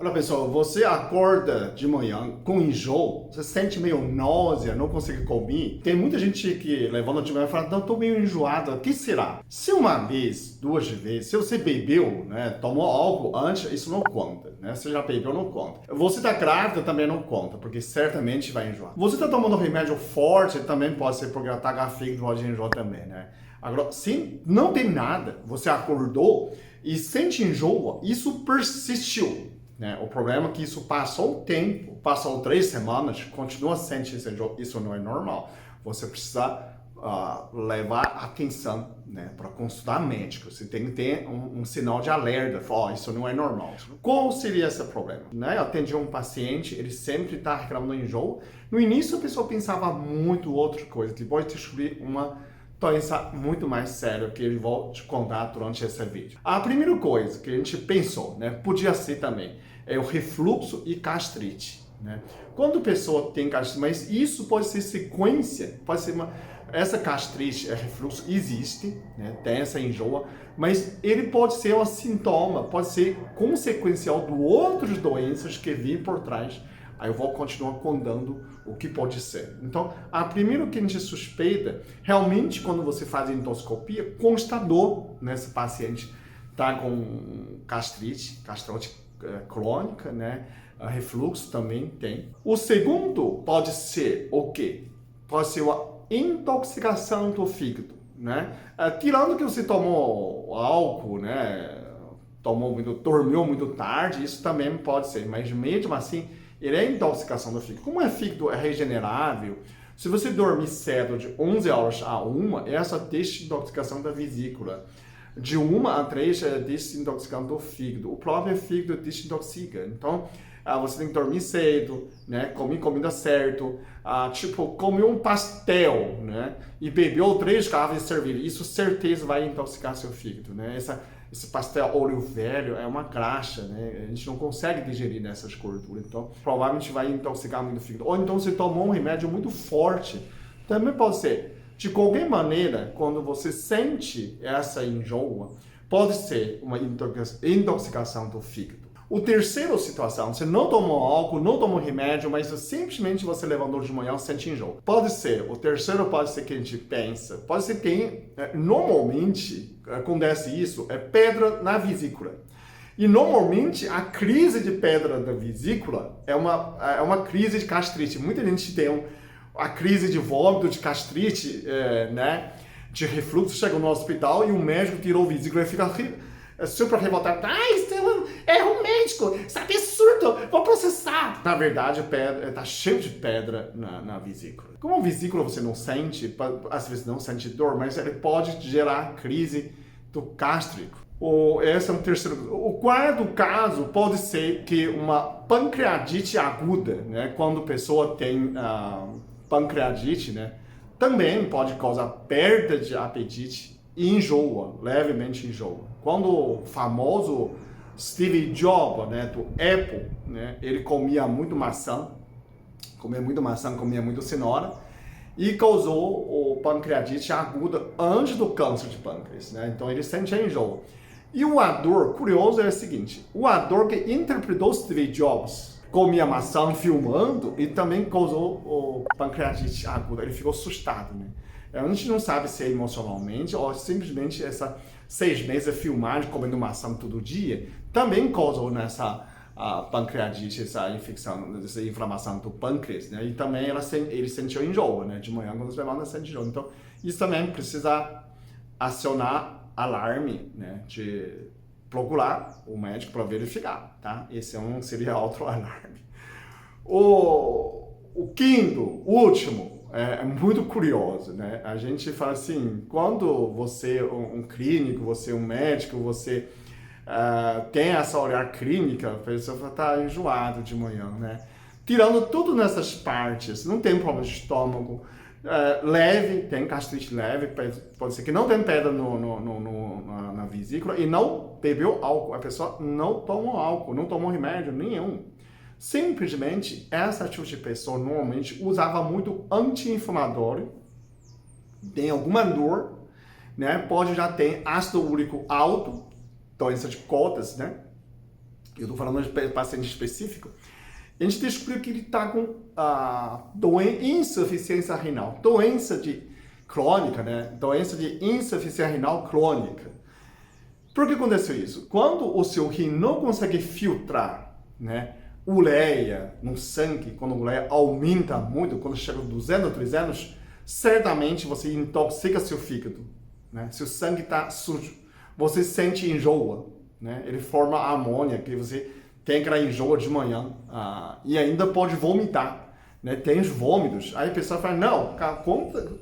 Olha pessoal, você acorda de manhã com enjoo, você sente meio náusea, não consegue comer. Tem muita gente que levanta de manhã e fala, não, estou meio enjoado, o que será? Se uma vez, duas vezes, se você bebeu, né, tomou algo antes, isso não conta, né? Se já bebeu, não conta. Você está grávida, também não conta, porque certamente vai enjoar. Você está tomando remédio forte, também pode ser porque atacar fígado, pode enjoar também, né? Agora, se não tem nada, você acordou e sente enjoo, isso persistiu. Né? O problema é que isso passou o tempo, passou 3 semanas, continua sentindo esse enjoo, isso não é normal. Você precisa levar atenção, né, para consultar médico. Você tem que ter um sinal de alerta, falar, isso não é normal. Qual seria esse problema? Né? Eu atendi um paciente, ele sempre está reclamando de enjoo. No início a pessoa pensava muito outra coisa, depois de descobrir uma doença muito mais séria que eu vou te contar durante esse vídeo. A primeira coisa que a gente pensou, né, podia ser também, é o refluxo e gastrite. Né? Quando a pessoa tem gastrite, mas isso pode ser sequência, pode ser essa gastrite, refluxo existe, né? Tem essa enjoa, mas ele pode ser um sintoma, pode ser consequencial de outras doenças que vêm por trás. Aí eu vou continuar contando o que pode ser. Então, a primeira que a gente suspeita, realmente quando você faz a endoscopia, constatou nesse paciente tá com gastrite crônica, né? Refluxo também tem. O segundo pode ser o quê? Pode ser uma intoxicação do fígado, né? Tirando que você tomou álcool, né? Dormiu muito tarde, isso também pode ser, mas mesmo assim, ele é intoxicação do fígado. Como o fígado é regenerável, se você dormir cedo de 11 horas a 1, essa desintoxicação da vesícula. De 1 a 3 é desintoxicação do fígado. O próprio fígado desintoxica. Então, você tem que dormir cedo, né? Comer comida certo, comer um pastel, né? E bebeu 3 garrafas de cerveja. Isso certeza vai intoxicar seu fígado, né? Esse pastel óleo velho é uma graxa, né? A gente não consegue digerir nessas gorduras. Então, provavelmente vai intoxicar muito o fígado. Ou então você tomou um remédio muito forte. Também pode ser. De qualquer maneira, quando você sente essa enjoa, pode ser uma intoxicação do fígado. O terceiro situação, você não tomou álcool, não tomou remédio, mas simplesmente você levantou de manhã e sente enjoo. Pode ser, o terceiro pode ser que a gente pensa, pode ser que normalmente acontece isso, é pedra na vesícula. E normalmente a crise de pedra da vesícula é uma crise de gastrite. Muita gente tem a crise de vômito, de gastrite, né, de refluxo, chega no hospital e o médico tirou a vesícula e fica super revoltado. Estela, é um médico, isso é absurdo, vou processar. Na verdade, está cheio de pedra na vesícula. Como a vesícula você não sente, às vezes não sente dor, mas ele pode gerar crise do gástrico. Esse é um terceiro. O quarto caso pode ser que uma pancreatite aguda, né, quando a pessoa tem pancreatite, né, também pode causar perda de apetite e enjoa, levemente enjoa. Quando o famoso Steve Jobs, né, do Apple, né, ele comia muito maçã, comia muito cenoura, e causou o pancreatite aguda antes do câncer de pâncreas, né? Então ele sentia enjoo. E o ator, curioso, é o seguinte, o ator que interpretou Steve Jobs comia maçã filmando e também causou o pancreatite aguda. Ele ficou assustado, né? A gente não sabe se é emocionalmente ou simplesmente essa 6 meses de filmagem comendo maçã todo dia também causou nessa pancreatite, essa infecção, essa inflamação do pâncreas, né? E também ele sentiu enjoo, né? De manhã quando você levanta sente enjoo. Então isso também precisa acionar alarme, né? De procurar o médico para verificar, tá? Esse seria outro alarme. O quinto, último, é muito curioso, né? A gente fala assim, quando você um clínico, você um médico, você tem essa olhar clínica, a pessoa está enjoado de manhã, né? Tirando tudo nessas partes, não tem problema de estômago, leve, tem gastrite leve, pode ser que não tem pedra na vesícula e não bebeu álcool, a pessoa não tomou álcool, não tomou remédio nenhum. Simplesmente, essa tipo de pessoa normalmente usava muito anti-inflamatório, tem alguma dor, né? Pode já ter ácido úrico alto, doença de Cotas, né? eu estou falando de paciente específico, a gente descobriu que ele está com insuficiência renal, doença crônica, né? Doença de insuficiência renal crônica. Por que aconteceu isso? Quando o seu rim não consegue filtrar, né, ureia no sangue, quando a ureia aumenta muito, quando chega a 200, 300, certamente você intoxica seu fígado, né? Seu sangue está sujo, você sente enjoa, né? Ele forma amônia, que você tem aquela enjoa de manhã, e ainda pode vomitar, né? Tem os vômitos. Aí a pessoa fala, não,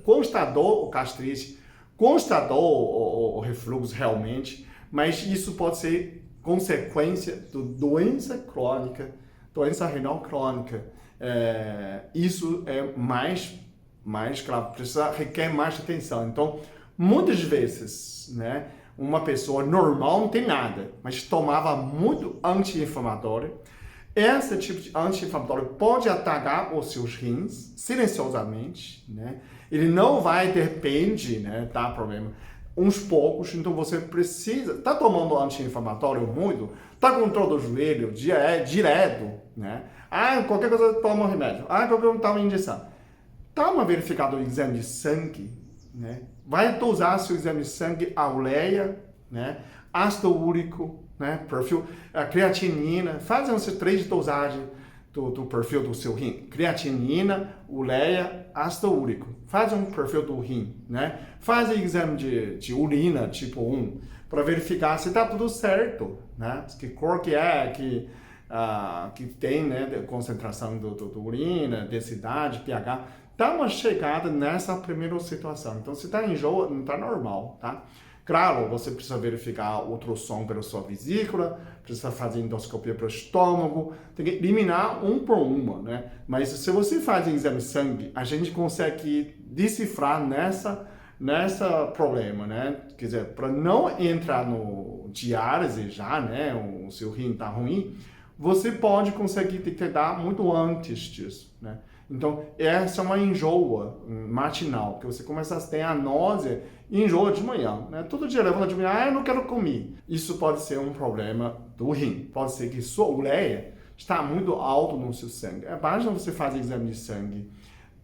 constatou o gastrite, constatou o refluxo realmente, mas isso pode ser consequência de doença crônica, doença renal crônica. Isso é mais claro, requer mais atenção. Então, muitas vezes, né, uma pessoa normal não tem nada, mas tomava muito anti-inflamatório. Esse tipo de anti-inflamatório pode atacar os seus rins silenciosamente, né? Ele não vai, de repente, né, dar problema. Uns poucos, então você precisa, tá tomando anti-inflamatório muito, tá com dor do joelho direto, né? Qualquer coisa toma um remédio, qualquer coisa toma uma injeção. Dá uma verificada no exame de sangue, né? Vai dosar seu exame de sangue, a ureia, né? Ácido úrico, né? Perfil, a creatinina, faz essas 3 dosagens do perfil do seu rim. Creatinina, ureia, ácido úrico. Faz um perfil do rim, né? Faz exame de urina tipo 1 para verificar se está tudo certo, né? Que cor que é, que tem, né? Concentração do urina, densidade, pH. Dá uma chegada nessa primeira situação. Então, se está enjoo, não está normal, tá? Claro, você precisa verificar o ultrassom pela sua vesícula, precisa fazer endoscopia pelo estômago, tem que eliminar um por uma, né? Mas se você faz exame de sangue, a gente consegue decifrar nessa problema, né? Quer dizer, para não entrar no diálise já, né? O seu rim está ruim, você pode conseguir detectar muito antes disso, né? Então, essa é uma enjoa matinal, que você começa a ter a náusea e enjoa de manhã, né? Todo dia levanta de manhã, eu não quero comer. Isso pode ser um problema do rim. Pode ser que sua ureia está muito alto no seu sangue. Basta você fazer exame de sangue,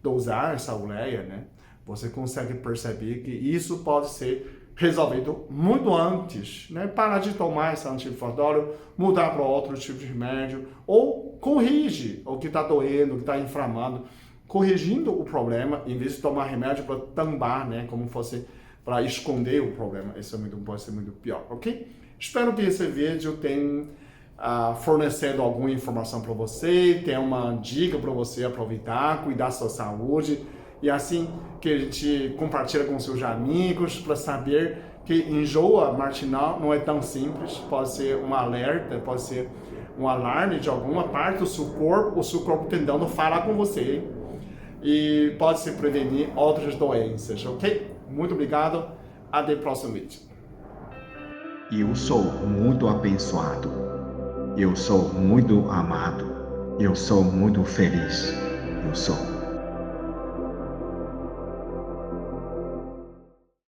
dosar essa ureia, né? Você consegue perceber que isso pode ser resolvido muito antes, né? Parar de tomar esse anti-inflamatório, mudar para outro tipo de remédio, ou corrige o que está doendo, o que está inflamado, corrigindo o problema, em vez de tomar remédio para tampar, né? Como fosse para esconder o problema. Isso pode ser muito pior, ok? Espero que esse vídeo tenha fornecido alguma informação para você, tenha uma dica para você aproveitar, cuidar da sua saúde, e assim que a gente compartilha com seus amigos para saber que enjoa matinal não é tão simples, pode ser um alerta, pode ser um alarme de alguma parte do seu corpo, o seu corpo tentando falar com você, e pode se prevenir outras doenças, ok? Muito obrigado, até o próximo vídeo. Eu sou muito abençoado, eu sou muito amado, eu sou muito feliz, eu sou.